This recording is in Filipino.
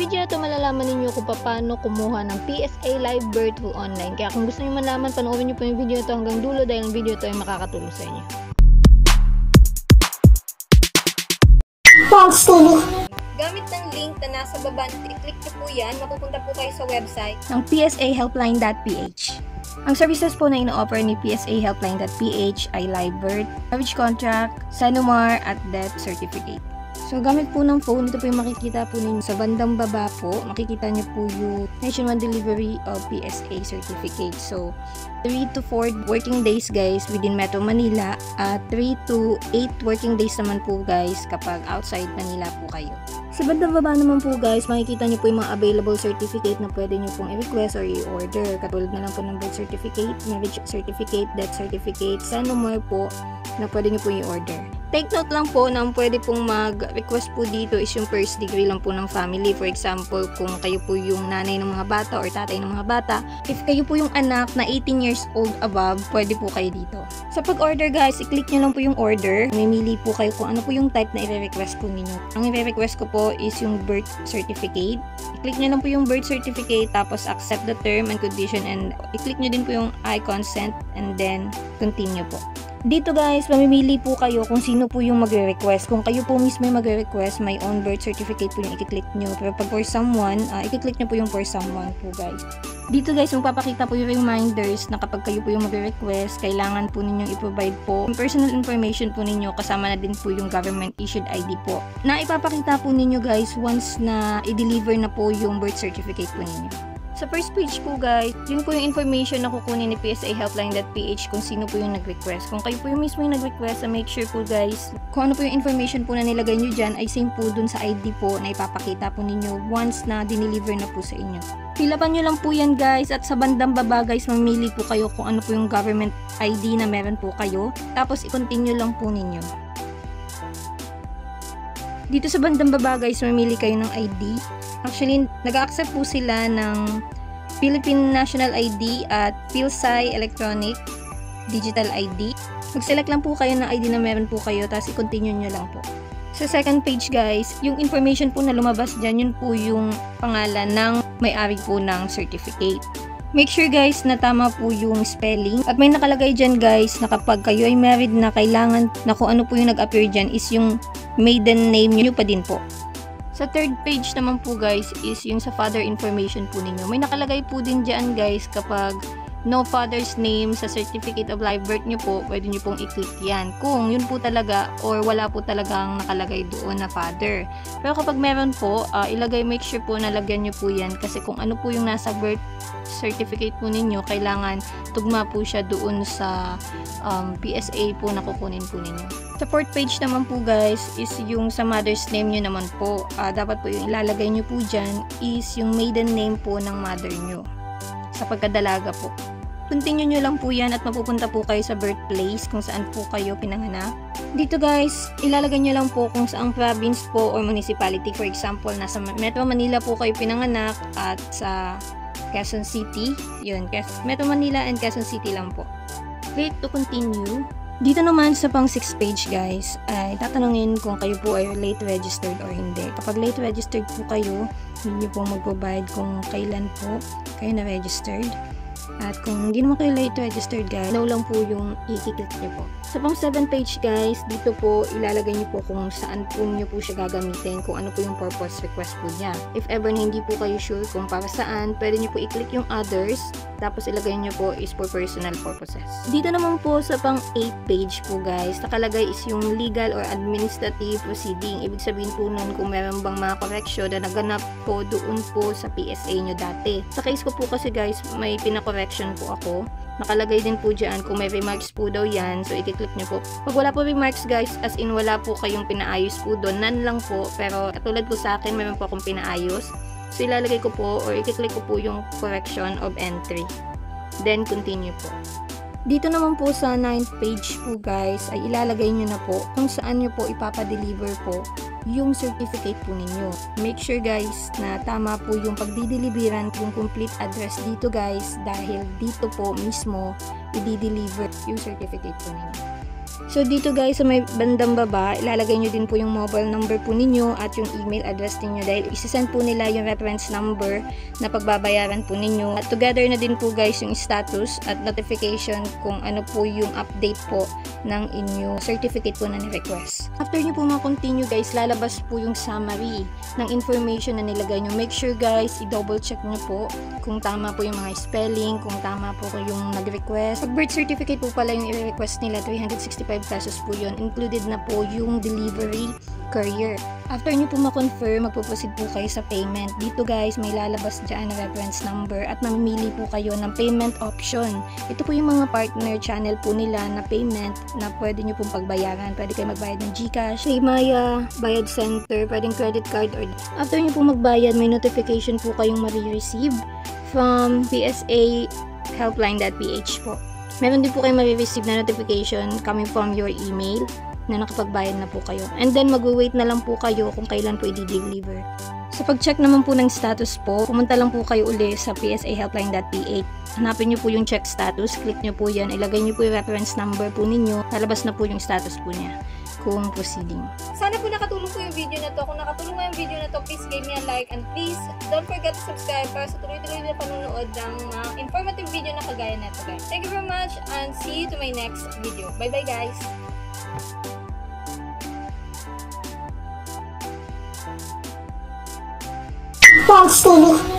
video na ito malalaman ninyo kung paano kumuha ng PSA Live Birth through online. Kaya kung gusto niyo malaman, panoorin niyo po yung video na ito hanggang dulo dahil ang video ito ay makakatulong sa inyo. Gamit ng link na nasa baba, i-click niyo po yan, mapupunta po kayo sa website ng psahelpline.ph. Ang services po na ino-offer ni PSA Helpline.ph ay live birth, marriage contract, Sanumar at death certificate. So, gamit po ng phone, ito po yung makikita po ninyo sa bandang baba po. Makikita nyo po yung nationwide delivery of PSA certificate. So, 3 to 4 working days guys within Metro Manila at 3 to 8 working days naman po guys kapag outside Manila po kayo. Sa bandang baba naman po guys, makikita nyo po yung mga available certificate na pwede nyo pong i-request or i-order. Katulad na lang po ng birth certificate, marriage certificate, death certificate, Sanumar po na pwede nyo po i-order. Take note lang po na pwede pong mag-request po dito is yung first degree lang po ng family. For example, kung kayo po yung nanay ng mga bata or tatay ng mga bata. If kayo po yung anak na 18 years old above, pwede po kayo dito. Sa pag-order guys, i-click nyo lang po yung order. Mamili po kayo kung ano po yung type na i-request po ninyo. Ang i-request ko po is yung birth certificate. I-click nyo lang po yung birth certificate, tapos accept the term and condition, and i-click nyo din po yung I consent and then continue po. Dito guys, mamimili po kayo kung sino po yung magre-request. Kung kayo po mismo yung magre-request, my own birth certificate po yung i-click nyo. Pero pag for someone, i-click nyo po yung for someone po guys. Dito guys, magpapakita po yung reminders na kapag kayo po yung magre-request, kailangan po ninyong i-provide po yung personal information po ninyo, kasama na din po yung government issued ID po. Na ipapakita po ninyo guys once na i-deliver na po yung birth certificate po ninyo. Sa first page po guys, yun po yung information na kukunin ni PSA Helpline.ph kung sino po yung nag-request. Kung kayo po yung mismo yung nag-request, make sure po guys, kung ano po yung information po na nilagay nyo dyan ay same po dun sa ID po na ipapakita po ninyo once na dineliver na po sa inyo. Filapan nyo lang po yan guys, at sa bandang baba guys, mamili po kayo kung ano po yung government ID na meron po kayo. Tapos i-continue lang po ninyo. Dito sa bandang baba guys, mamili kayo ng ID. Actually, nag-accept po sila ng Philippine National ID at PhilSci Electronic Digital ID. Mag-select lang po kayo ng ID na meron po kayo, tapos i-continue nyo lang po. Sa second page guys, yung information po na lumabas dyan, yun po yung pangalan ng may-ari po ng certificate. Make sure guys na tama po yung spelling. At may nakalagay dyan guys na kapag kayo ay married na, kailangan na kung ano po yung nag-appear dyan is yung maiden name nyo pa din po. Sa third page naman po guys is yung sa father information po ninyo. May nakalagay po din dyan guys kapag no father's name sa certificate of live birth nyo po, pwede nyo pong i-click yan. Kung yun po talaga or wala po talagang nakalagay doon na father. Pero kapag meron po, make sure po na lagyan nyo po yan kasi kung ano po yung nasa birth certificate po ninyo, kailangan tugma po siya doon sa PSA po na kukunin po ninyo. Sa fourth page naman po guys is yung sa mother's name nyo naman po. Dapat po yung ilalagay nyo po dyan is yung maiden name po ng mother nyo sa pagkadalaga po. Continue nyo lang po yan at mapupunta po kayo sa birthplace kung saan po kayo pinanganak. Dito guys, ilalagay nyo lang po kung saang province po or municipality. For example, nasa Metro Manila po kayo pinanganak at sa Quezon City. Yun, Metro Manila and Quezon City lang po. Click to continue. Dito naman sa pang 6th page guys, ay tatanungin kung kayo po ay late registered or hindi. Kapag late registered po kayo, hindi po mag-provide kung kailan po kayo na-registered. At kung hindi naman kayo late registered guys, no lang po yung i-click nyo po. Sa pang 7th page guys, dito po ilalagay nyo po kung saan po nyo po siya gagamitin, kung ano po yung purpose request po niya. If ever na hindi po kayo sure kung para saan, pwede nyo po i-click yung others, tapos ilagay nyo po is for personal purposes. Dito naman po sa pang 8th page po guys, nakalagay is yung legal or administrative proceeding. Ibig sabihin po nun kung meron bang mga correction na naganap po doon po sa PSA nyo dati. Sa case ko po kasi guys, may pina-correction po ako. Nakalagay din po dyan kung may remarks po daw yan, so i-click nyo po. Pag wala po remarks guys, as in wala po kayong pinaayos po doon, none lang po, pero katulad po sa akin, meron po akong pinaayos. So ilalagay ko po or i-click ko po yung correction of entry. Then continue po. Dito naman po sa 9th page po guys, ay ilalagay nyo na po kung saan nyo po ipapadeliver po yung certificate po ninyo. Make sure guys na tama po yung pagdideliveran, yung complete address dito guys, dahil dito po mismo i-deliver yung certificate po ninyo. So dito guys sa may bandang baba, ilalagay nyo din po yung mobile number po ninyo at yung email address ninyo dahil isasend po nila yung reference number na pagbabayaran po ninyo. At together na din po guys yung status at notification kung ano po yung update po ng inyo certificate po na ni-request. After nyo po ma-continue guys, lalabas po yung summary ng information na nilagay nyo. Make sure guys, i-double check nyo po kung tama po yung mga spelling, kung tama po yung nag-request. Pag birth certificate po pala yung i-request nila, 365 pesos po yun. Included na po yung delivery courier. After nyo po ma-confirm, magpo-proceed po kayo sa payment. Dito guys, may lalabas dyan na reference number at mamimili po kayo ng payment option. Ito po yung mga partner channel po nila na payment na pwede nyo pong pagbayaran. Pwede kayo magbayad ng GCash, Paymaya, Bayad Center, pwedeng credit card. Or after nyo po magbayad, may notification po kayong marireceive from PSA helpline.ph po. Meron din po kayo marireceive na notification coming from your email na nakapagbayad na po kayo. And then mag-wait na lang po kayo kung kailan po i-deliver. Sa pag-check naman po ng status po, pumunta lang po kayo uli sa psahelpline.ph. Hanapin nyo po yung check status, click nyo po yan, ilagay nyo po yung reference number po ninyo, lalabas na po yung status po niya kung proceeding. Sana po nakatulong po yung video na to. Kung nakatulong nga yung video na to, please give me a like and please don't forget to subscribe para sa tuloy-tuloy na panunood ng informative video na kagaya na ito guys. Thank you very much and see you to my next video. Bye-bye guys! Thanks, TV.